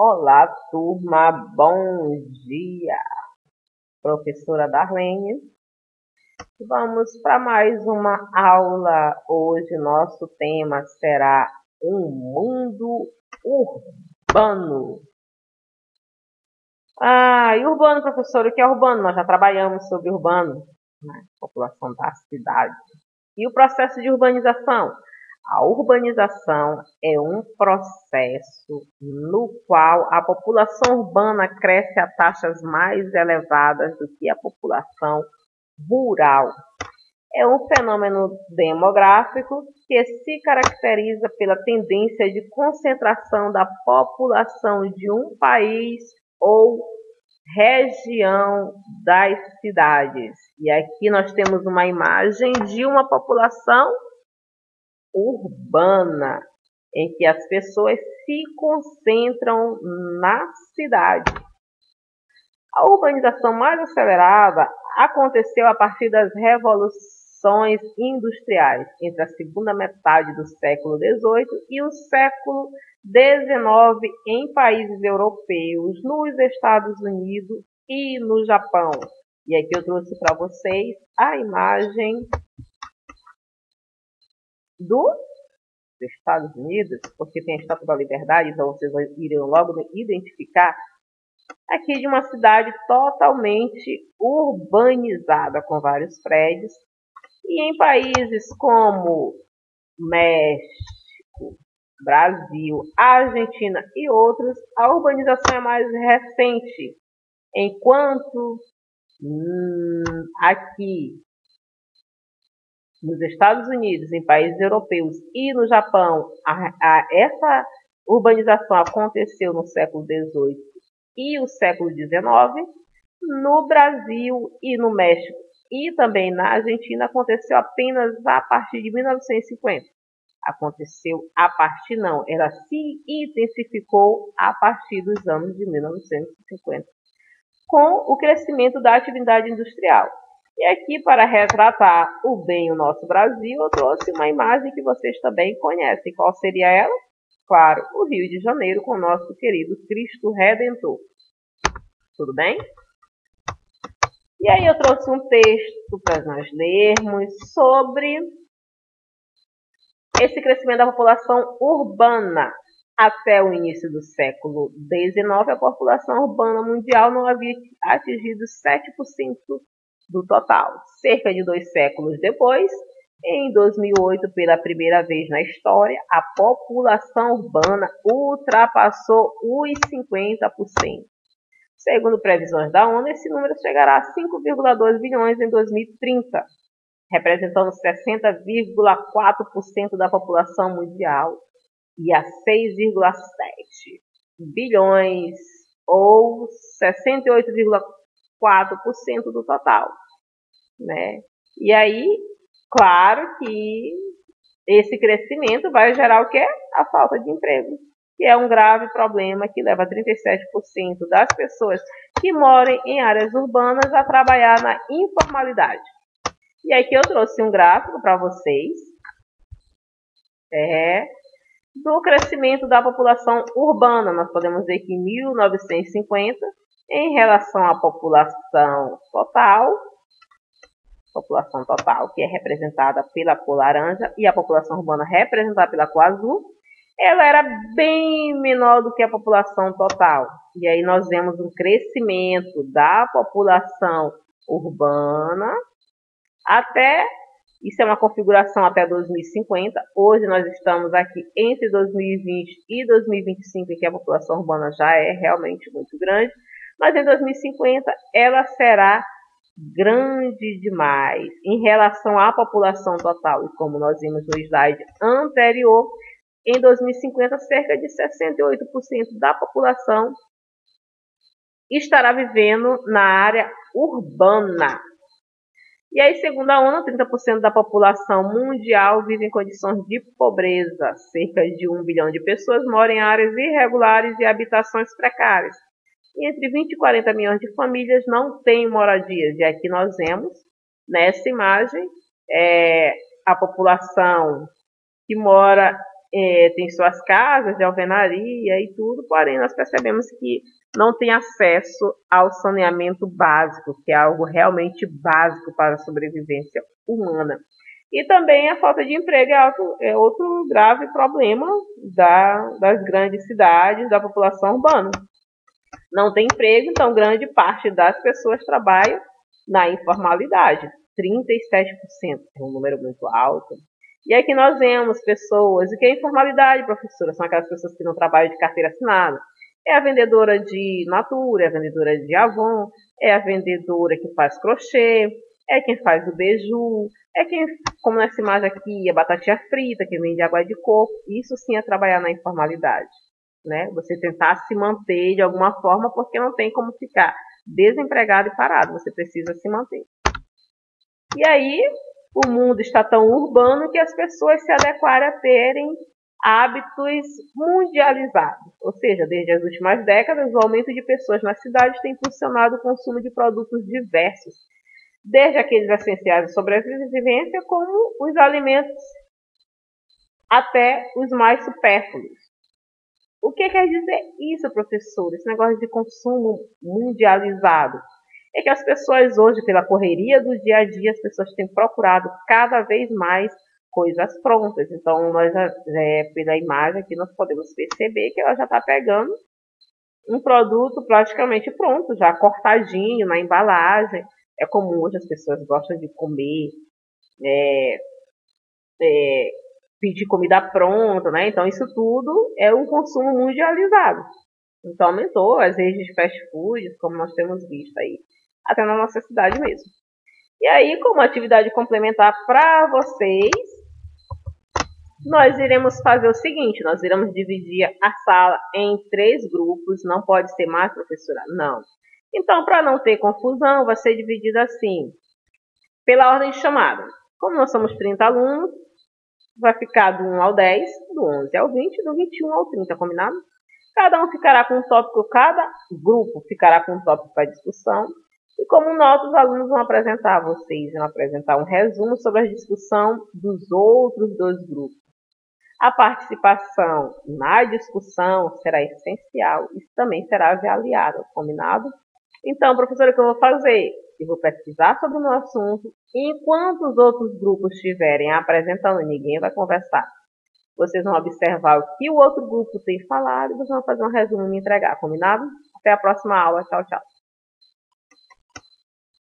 Olá, turma, bom dia. Professora Darlene. Vamos para mais uma aula. Hoje nosso tema será um mundo urbano. E urbano, professor, o que é urbano? Nós já trabalhamos sobre urbano, né? População da cidade. E o processo de urbanização? A urbanização é um processo no qual a população urbana cresce a taxas mais elevadas do que a população rural. É um fenômeno demográfico que se caracteriza pela tendência de concentração da população de um país ou região das cidades. E aqui nós temos uma imagem de uma população urbana, em que as pessoas se concentram na cidade. A urbanização mais acelerada aconteceu a partir das revoluções industriais, entre a segunda metade do século XVIII e o século XIX em países europeus, nos Estados Unidos e no Japão. E aqui eu trouxe para vocês a imagem dos Estados Unidos, porque tem a Estátua da Liberdade, então vocês irão logo identificar, aqui de uma cidade totalmente urbanizada, com vários prédios, e em países como México, Brasil, Argentina e outros, a urbanização é mais recente, enquanto aqui nos Estados Unidos, em países europeus e no Japão, essa urbanização aconteceu no século XVIII e o século XIX. No Brasil e no México e também na Argentina aconteceu apenas a partir de 1950. Aconteceu a partir não, ela se intensificou a partir dos anos de 1950, com o crescimento da atividade industrial. E aqui, para retratar o bem o nosso Brasil, eu trouxe uma imagem que vocês também conhecem. Qual seria ela? Claro, o Rio de Janeiro, com o nosso querido Cristo Redentor. Tudo bem? E aí eu trouxe um texto para nós lermos sobre esse crescimento da população urbana. Até o início do século XIX, a população urbana mundial não havia atingido 7% do total. Cerca de 2 séculos depois, em 2008, pela primeira vez na história, a população urbana ultrapassou os 50%. Segundo previsões da ONU, esse número chegará a 5,2 bilhões em 2030, representando 60,4% da população mundial e a 6,7 bilhões ou 68,4% do total, né? E aí, claro que esse crescimento vai gerar o quê? A falta de emprego, que é um grave problema que leva 37% das pessoas que moram em áreas urbanas a trabalhar na informalidade. E aqui eu trouxe um gráfico para vocês, do crescimento da população urbana. Nós podemos ver que em 1950, em relação à população total, que é representada pela cor laranja, e a população urbana representada pela cor azul, ela era bem menor do que a população total. E aí nós vemos um crescimento da população urbana até, isso é uma configuração até 2050. Hoje nós estamos aqui entre 2020 e 2025, em que a população urbana já é realmente muito grande, mas em 2050 ela será grande demais em relação à população total. E como nós vimos no slide anterior, em 2050 cerca de 68% da população estará vivendo na área urbana. E aí, segundo a ONU, 30% da população mundial vive em condições de pobreza. Cerca de 1 bilhão de pessoas moram em áreas irregulares e habitações precárias. E entre 20 e 40 milhões de famílias não têm moradias. E aqui nós vemos, nessa imagem, a população que mora tem suas casas de alvenaria e tudo, porém nós percebemos que não tem acesso ao saneamento básico, que é algo realmente básico para a sobrevivência humana. E também a falta de emprego é outro grave problema das grandes cidades, da população urbana. Não tem emprego, então grande parte das pessoas trabalham na informalidade. 37% é um número muito alto. E aqui nós vemos pessoas, o que é informalidade, professora? São aquelas pessoas que não trabalham de carteira assinada. É a vendedora de Natura, é a vendedora de Avon, é a vendedora que faz crochê, é quem faz o beiju, é quem, como nessa imagem aqui, a batatinha frita, quem vende água de coco. Isso sim é trabalhar na informalidade, né? Você tentar se manter de alguma forma, porque não tem como ficar desempregado e parado, você precisa se manter. E aí, o mundo está tão urbano que as pessoas se adequaram a terem hábitos mundializados. Ou seja, desde as últimas décadas, o aumento de pessoas nas cidades tem impulsionado o consumo de produtos diversos, desde aqueles essenciais à sobrevivência, como os alimentos, até os mais supérfluos. O que quer dizer isso, professor? Esse negócio de consumo mundializado? É que as pessoas hoje, pela correria do dia a dia, as pessoas têm procurado cada vez mais coisas prontas. Então, nós pela imagem aqui, nós podemos perceber que ela já está pegando um produto praticamente pronto, já cortadinho na embalagem. É comum hoje as pessoas gostam de comer, pedir comida pronta, né? Então, isso tudo é um consumo mundializado. Então, aumentou as redes de fast food, como nós temos visto aí, até na nossa cidade mesmo. E aí, como atividade complementar para vocês, nós iremos fazer o seguinte, nós iremos dividir a sala em 3 grupos, não pode ser mais, professora? Não. Então, para não ter confusão, vai ser dividido assim, pela ordem de chamada. Como nós somos 30 alunos, vai ficar do 1 ao 10, do 11 ao 20, do 21 ao 30, combinado? Cada um ficará com um tópico, cada grupo ficará com um tópico para discussão. E como nota, os alunos vão apresentar, vocês vão apresentar um resumo sobre a discussão dos outros 2 grupos. A participação na discussão será essencial, isso também será avaliado, combinado? Então, professora, o que eu vou fazer? Eu vou pesquisar sobre o meu assunto, e enquanto os outros grupos estiverem apresentando, ninguém vai conversar. Vocês vão observar o que o outro grupo tem falado e vocês vão fazer um resumo e me entregar, combinado? Até a próxima aula. Tchau, tchau.